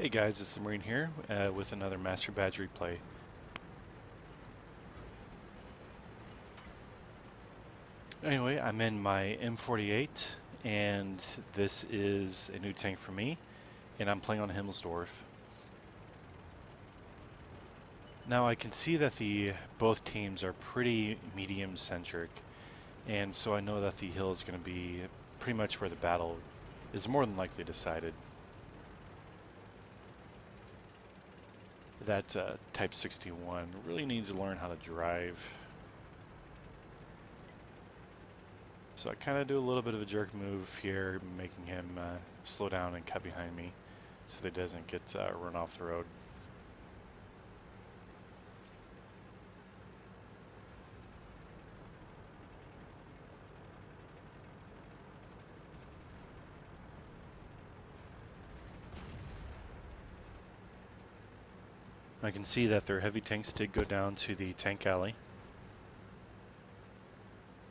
Hey guys, it's the Marine here with another Master Badge replay. Anyway, I'm in my M48 and this is a new tank for me and I'm playing on Himmelsdorf. Now I can see that both teams are pretty medium centric, and so I know that the hill is going to be pretty much where the battle is more than likely decided. That Type 61 really needs to learn how to drive. So I kind of do a little bit of a jerk move here, making him slow down and cut behind me so that he doesn't get run off the road. I can see that their heavy tanks did go down to the tank alley,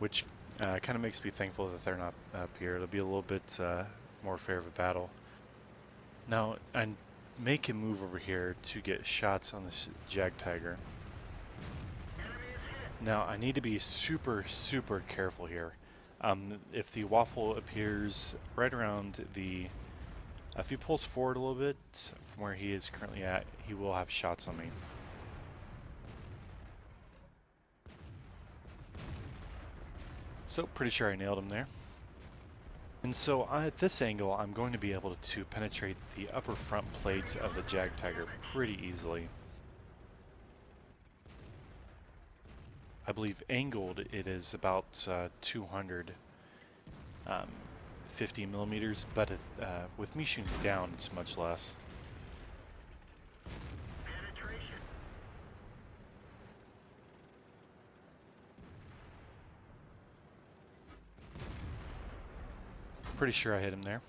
which kind of makes me thankful that they're not up here. It'll be a little bit more fair of a battle. Now, I make a move over here to get shots on this Jag Tiger. Now, I need to be super careful here. If the waffle appears right around if he pulls forward a little bit from where he is currently at, he will have shots on me. So, pretty sure I nailed him there. And so at this angle, I'm going to be able to penetrate the upper front plates of the Jag Tiger pretty easily. I believe angled it is about 250 millimeters, but with me shooting down, it's much less. Pretty sure I hit him there.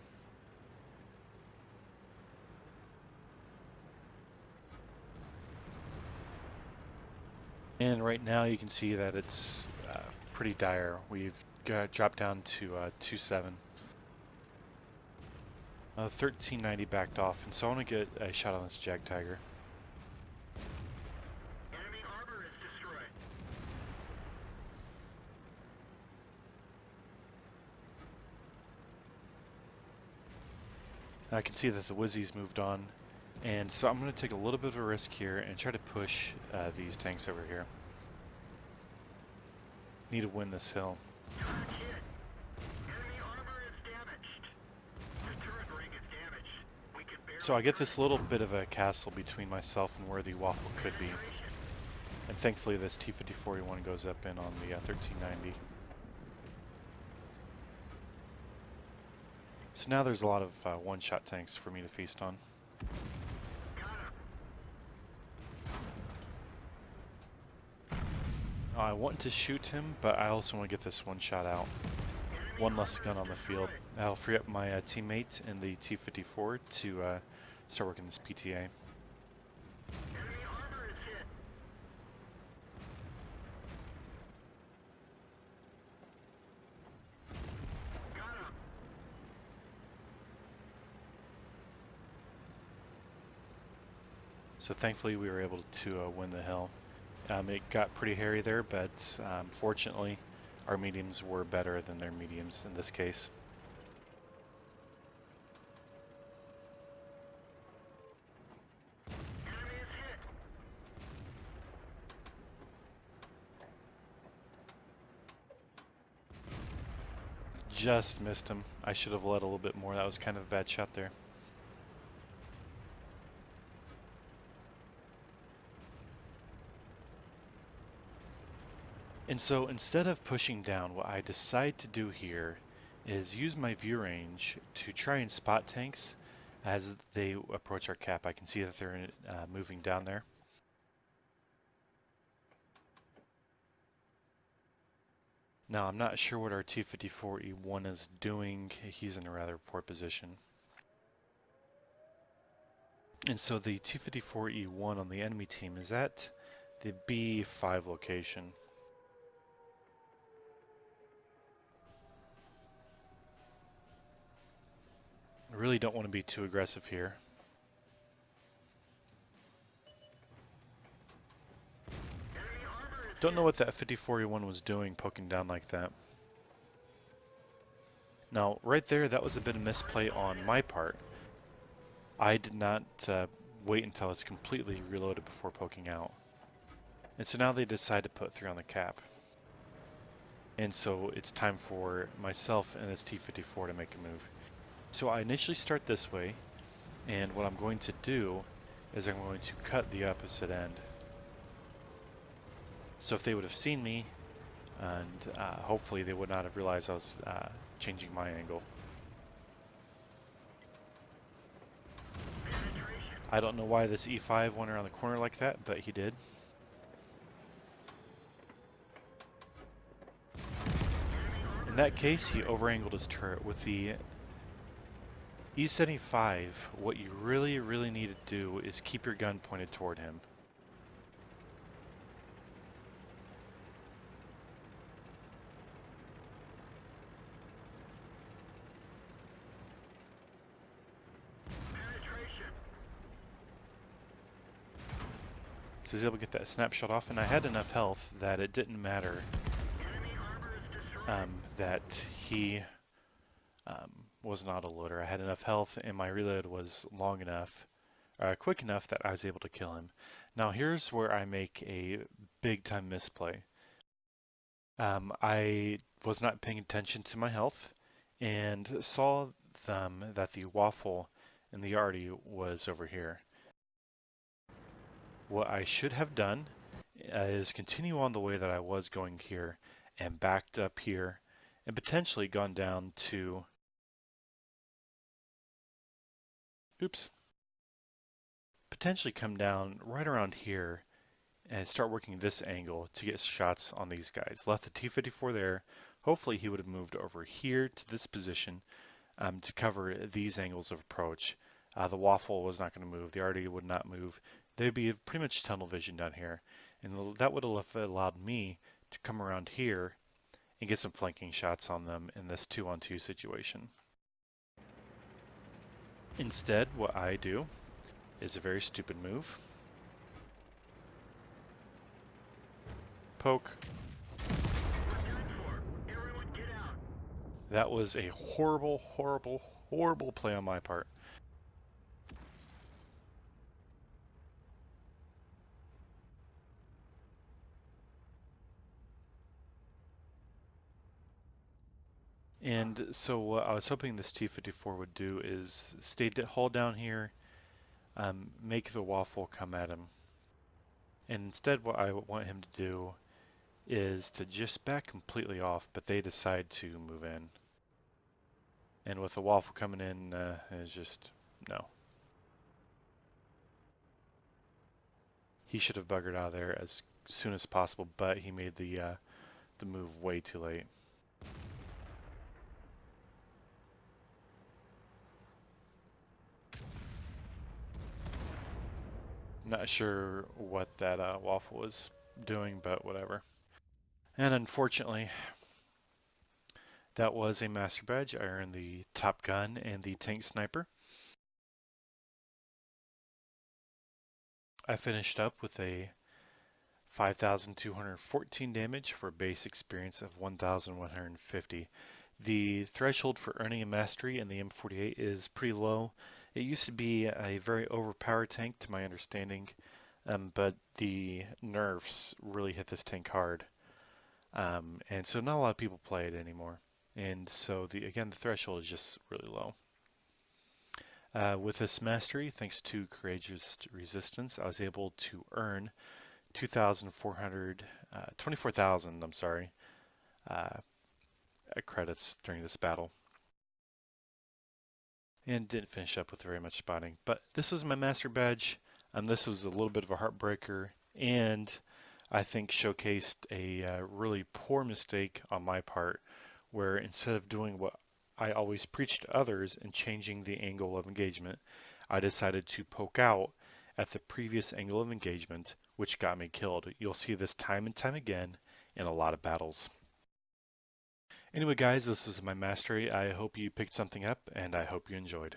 And right now you can see that it's pretty dire. We've dropped down to 2.7. 1390 backed off, and so I want to get a shot on this Jag Tiger. Enemy armor is destroyed. I can see that the Wizzy's moved on, and so I'm going to take a little bit of a risk here and try to push these tanks over here. Need to win this hill. Turret hit. Enemy armor is damaged. The turret ring is damaged. We can barely So I get this little bit of a castle between myself and where the waffle could be. And thankfully this T-5041 goes up in on the 1390. So now there's a lot of one-shot tanks for me to feast on. I want to shoot him, but I also want to get this one shot out. One less gun on the field. I'll free up my teammate in the T-54 to start working this PTA. Enemy armor is hit. Got him. So thankfully we were able to win the hill. It got pretty hairy there, but fortunately our mediums were better than their mediums in this case. Enemy is hit. Just missed him. I should have led a little bit more. That was kind of a bad shot there. And so instead of pushing down, what I decide to do here is use my view range to try and spot tanks as they approach our cap. I can see that they're moving down there. Now I'm not sure what our T-54E1 is doing. He's in a rather poor position. And so the T-54E1 on the enemy team is at the B5 location. I really don't want to be too aggressive here. Don't know what that 5041 was doing poking down like that. Now, right there, that was a bit of misplay on my part. I did not wait until I was completely reloaded before poking out. And so now they decide to put 3 on the cap. And so it's time for myself and this T-54 to make a move. So I initially start this way, and what I'm going to do is I'm going to cut the opposite end. So if they would have seen me, and hopefully they would not have realized I was changing my angle. I don't know why this E5 went around the corner like that, but he did. In that case, he overangled his turret. With the E75, what you really need to do is keep your gun pointed toward him. So he's able to get that snapshot off, and I had enough health that it didn't matter that he was an autoloader. I had enough health, and my reload was long enough, quick enough that I was able to kill him. Now here's where I make a big time misplay. I was not paying attention to my health and saw that the waffle in the Yardy was over here. What I should have done is continue on the way that I was going here and backed up here and potentially gone down to, potentially come down right around here and start working this angle to get shots on these guys. Left the T-54 there. Hopefully he would have moved over here to this position to cover these angles of approach. The waffle was not going to move. The RD would not move. They'd be pretty much tunnel vision down here. And that would have allowed me to come around here and get some flanking shots on them in this 2-on-2 situation. Instead, what I do is a very stupid move. Poke. That was a horrible play on my part. And so what I was hoping this T-54 would do is hold down here, make the waffle come at him. And instead what I want him to do is to just back completely off, but they decide to move in. And with the waffle coming in, it's just, no. He should have buggered out of there as soon as possible, but he made the move way too late. Not sure what that waffle was doing, but whatever. And unfortunately, that was a master badge. I earned the Top Gun and the Tank Sniper. I finished up with a 5,214 damage for a base experience of 1,150. The threshold for earning a mastery in the M48 is pretty low. It used to be a very overpowered tank to my understanding, but the nerfs really hit this tank hard. And so not a lot of people play it anymore. And so the threshold is just really low. With this mastery, thanks to Courageous Resistance, I was able to earn 24,000, I'm sorry, credits during this battle. And didn't finish up with very much spotting. But this was my master badge. This was a little bit of a heartbreaker, and I think showcased a really poor mistake on my part, where instead of doing what I always preach to others and changing the angle of engagement, I decided to poke out at the previous angle of engagement, which got me killed. You'll see this time and time again in a lot of battles. Anyway guys, this is my mastery. I hope you picked something up, and I hope you enjoyed.